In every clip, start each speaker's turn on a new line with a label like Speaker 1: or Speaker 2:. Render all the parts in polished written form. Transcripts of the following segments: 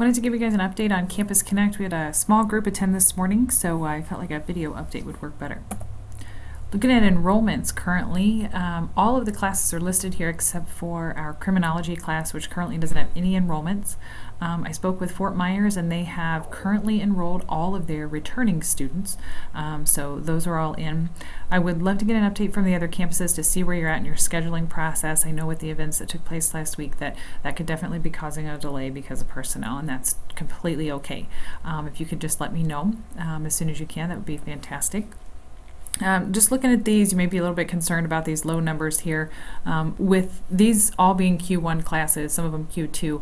Speaker 1: Wanted to give you guys an update on Campus Connect. We had a small group attend this morning, so I felt like a video update would work better. Looking at enrollments currently, all of the classes are listed here except for our criminology class, which currently doesn't have any enrollments. I spoke with Fort Myers and they have currently enrolled all of their returning students, so those are all in. I would love to get an update from the other campuses to see where you're at in your scheduling process. I know with the events that took place last week that could definitely be causing a delay because of personnel, and that's completely okay. If you could just let me know as soon as you can, that would be fantastic. Just looking at these, you may be a little bit concerned about these low numbers here. With these all being Q1 classes, some of them Q2,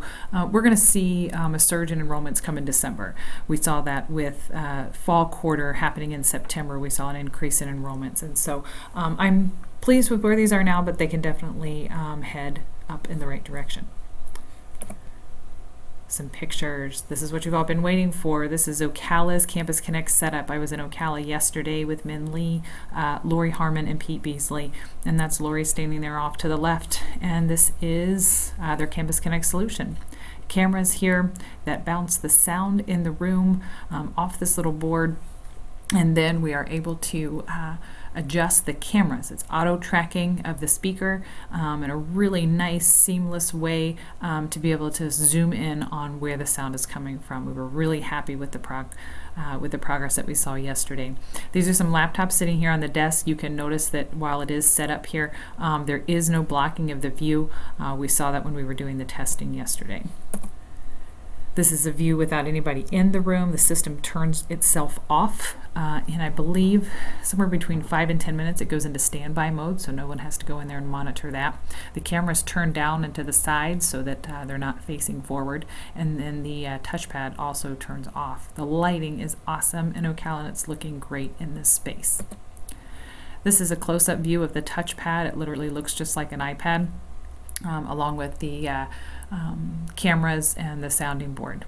Speaker 1: we're going to see a surge in enrollments come in December. We saw that with fall quarter happening in September. We saw an increase in enrollments, and so I'm pleased with where these are now, but they can definitely head up in the right direction. Some pictures. This is what you've all been waiting for. This is Ocala's Campus Connect setup. I was in Ocala yesterday with Min Lee, Lori Harmon, and Pete Beasley, and that's Lori standing there off to the left, and this is their Campus Connect solution. Cameras here that bounce the sound in the room off this little board, and then we are able to adjust the cameras. It's auto tracking of the speaker in a really nice seamless way to be able to zoom in on where the sound is coming from. We were really happy with the progress that we saw yesterday. These are some laptops sitting here on the desk. You can notice that while it is set up here, there is no blocking of the view. We saw that when we were doing the testing yesterday. This is a view without anybody in the room. The system turns itself off, and I believe somewhere between 5 and 10 minutes it goes into standby mode, so no one has to go in there and monitor that. The cameras turn down and to the sides so that they're not facing forward, and then the touchpad also turns off. The lighting is awesome in Ocala, and it's looking great in this space. This is a close-up view of the touchpad. It literally looks just like an iPad, along with the cameras and the sounding board.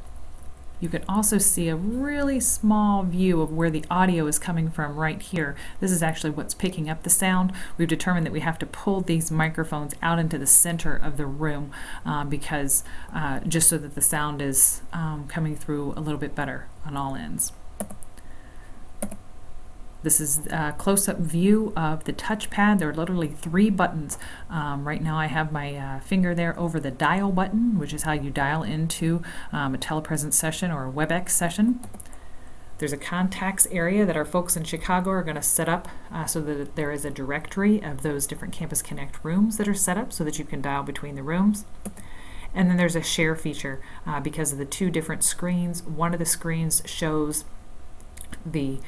Speaker 1: You can also see a really small view of where the audio is coming from right here. This is actually what's picking up the sound. We've determined that we have to pull these microphones out into the center of the room because just so that the sound is coming through a little bit better on all ends. This is a close-up view of the touchpad. There are literally 3 buttons. Right now I have my finger there over the dial button, which is how you dial into a telepresence session or a WebEx session. There's a contacts area that our folks in Chicago are going to set up so that there is a directory of those different Campus Connect rooms that are set up so that you can dial between the rooms. And then there's a share feature because of the 2 different screens. One of the screens shows the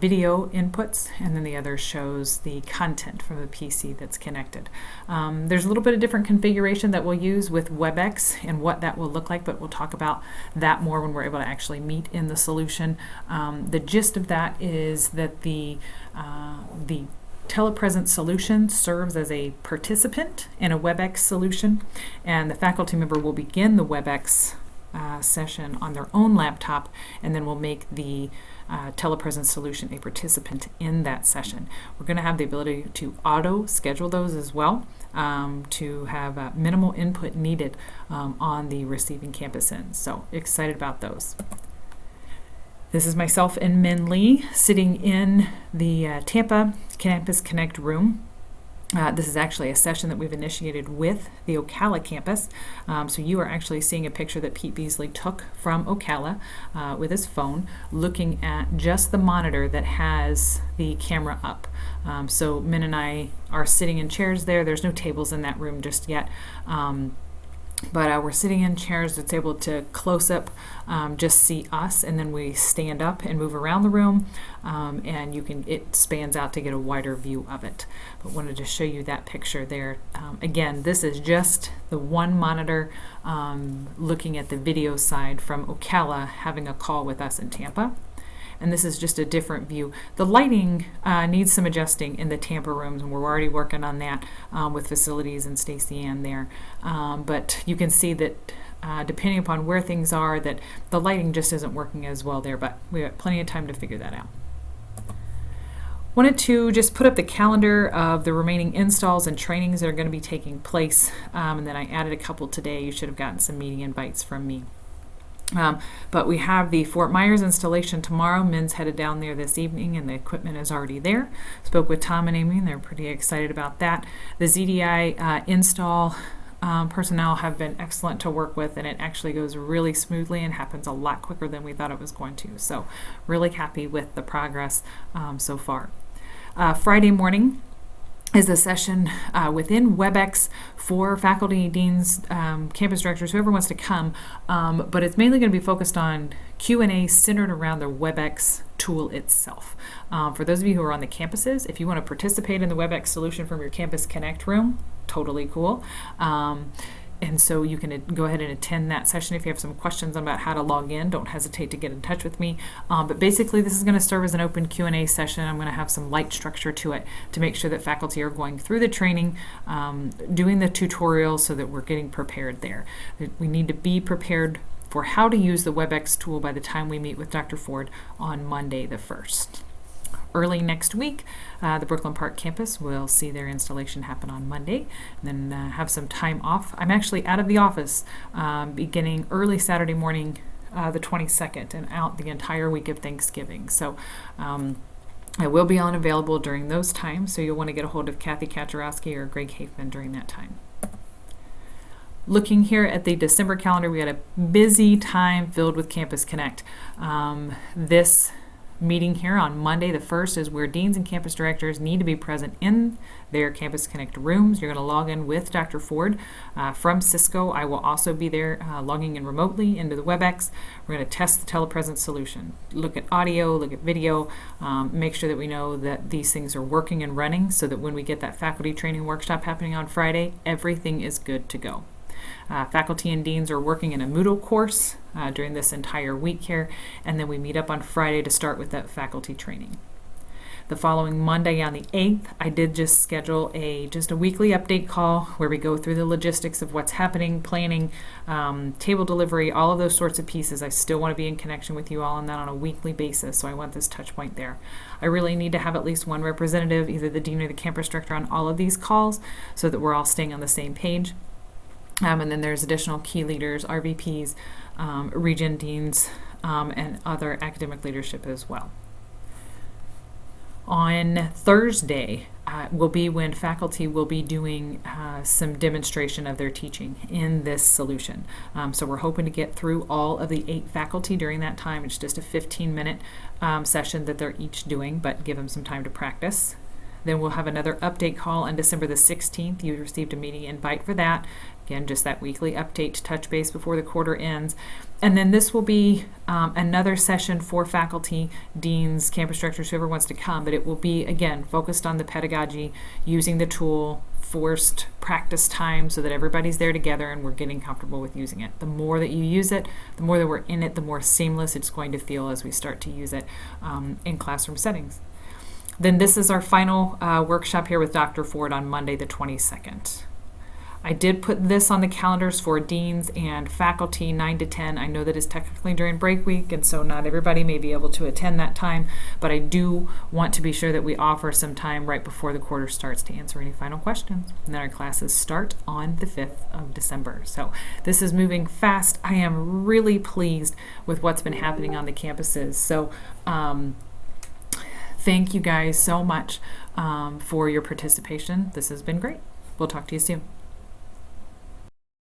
Speaker 1: video inputs, and then the other shows the content from the PC that's connected. There's a little bit of different configuration that we'll use with WebEx and what that will look like, but we'll talk about that more when we're able to actually meet in the solution. The gist of that is that the telepresence solution serves as a participant in a WebEx solution, and the faculty member will begin the WebEx session on their own laptop, and then we'll make the telepresence solution a participant in that session. We're going to have the ability to auto schedule those as well to have minimal input needed on the receiving campus end. So excited about those. This is myself and Min Lee sitting in the Tampa Campus Connect room. This is actually a session that we've initiated with the Ocala campus. So you are actually seeing a picture that Pete Beasley took from Ocala with his phone, looking at just the monitor that has the camera up. So Min and I are sitting in chairs there. There's no tables in that room just yet. But we're sitting in chairs that's able to close up just see us, and then we stand up and move around the room, and it spans out to get a wider view of it. But wanted to show you that picture there. Again, this is just the one monitor looking at the video side from Ocala having a call with us in Tampa. And this is just a different view. The lighting needs some adjusting in the Tampa rooms, and we're already working on that with facilities and Stacey Ann there. But you can see that depending upon where things are, that the lighting just isn't working as well there, but we have plenty of time to figure that out. Wanted to just put up the calendar of the remaining installs and trainings that are going to be taking place, and then I added a couple today. You should have gotten some meeting invites from me. But we have the Fort Myers installation tomorrow. Min's headed down there this evening, and the equipment is already there. Spoke with Tom and Amy, and they're pretty excited about that. The ZDI install personnel have been excellent to work with, and it actually goes really smoothly and happens a lot quicker than we thought it was going to. So really happy with the progress so far. Friday morning is a session within WebEx for faculty, deans, campus directors, whoever wants to come, but it's mainly going to be focused on Q&A centered around the WebEx tool itself. For those of you who are on the campuses, if you want to participate in the WebEx solution from your Campus Connect room, totally cool. And so you can go ahead and attend that session. If you have some questions about how to log in, don't hesitate to get in touch with me. But basically, this is going to serve as an open Q&A session. I'm going to have some light structure to it to make sure that faculty are going through the training, doing the tutorials so that we're getting prepared there. We need to be prepared for how to use the WebEx tool by the time we meet with Dr. Ford on Monday the 1st. Early next week, the Brooklyn Park campus will see their installation happen on Monday, and then have some time off. I'm actually out of the office beginning early Saturday morning, the 22nd, and out the entire week of Thanksgiving. So I will be unavailable during those times, so you'll want to get a hold of Kathy Kaczorowski or Greg Hafman during that time. Looking here at the December calendar, we had a busy time filled with Campus Connect. This meeting here on Monday the 1st is where deans and campus directors need to be present in their Campus Connect rooms. You're going to log in with Dr. Ford from Cisco. I will also be there logging in remotely into the WebEx. We're going to test the telepresence solution. Look at audio, look at video, make sure that we know that these things are working and running so that when we get that faculty training workshop happening on Friday, everything is good to go. Faculty and deans are working in a Moodle course during this entire week here, and then we meet up on Friday to start with that faculty training. The following Monday on the 8th, I did just schedule just a weekly update call where we go through the logistics of what's happening, planning, table delivery, all of those sorts of pieces. I still want to be in connection with you all on that on a weekly basis, so I want this touch point there. I really need to have at least one representative, either the dean or the campus director, on all of these calls so that we're all staying on the same page. And then there's additional key leaders, RVPs, region deans, and other academic leadership as well. On Thursday will be when faculty will be doing some demonstration of their teaching in this solution. So we're hoping to get through all of the 8 faculty during that time. It's just a 15-minute session that they're each doing, but give them some time to practice. Then we'll have another update call on December the 16th. You received a meeting invite for that. Again, just that weekly update to touch base before the quarter ends. And then this will be another session for faculty, deans, campus directors, whoever wants to come, but it will be, again, focused on the pedagogy, using the tool, forced practice time so that everybody's there together and we're getting comfortable with using it. The more that you use it, the more that we're in it, the more seamless it's going to feel as we start to use it in classroom settings. Then this is our final workshop here with Dr. Ford on Monday the 22nd. I did put this on the calendars for deans and faculty 9 to 10. I know that is technically during break week, and so not everybody may be able to attend that time, but I do want to be sure that we offer some time right before the quarter starts to answer any final questions. And then our classes start on the 5th of December. So this is moving fast. I am really pleased with what's been happening on the campuses. So thank you guys so much for your participation. This has been great. We'll talk to you soon.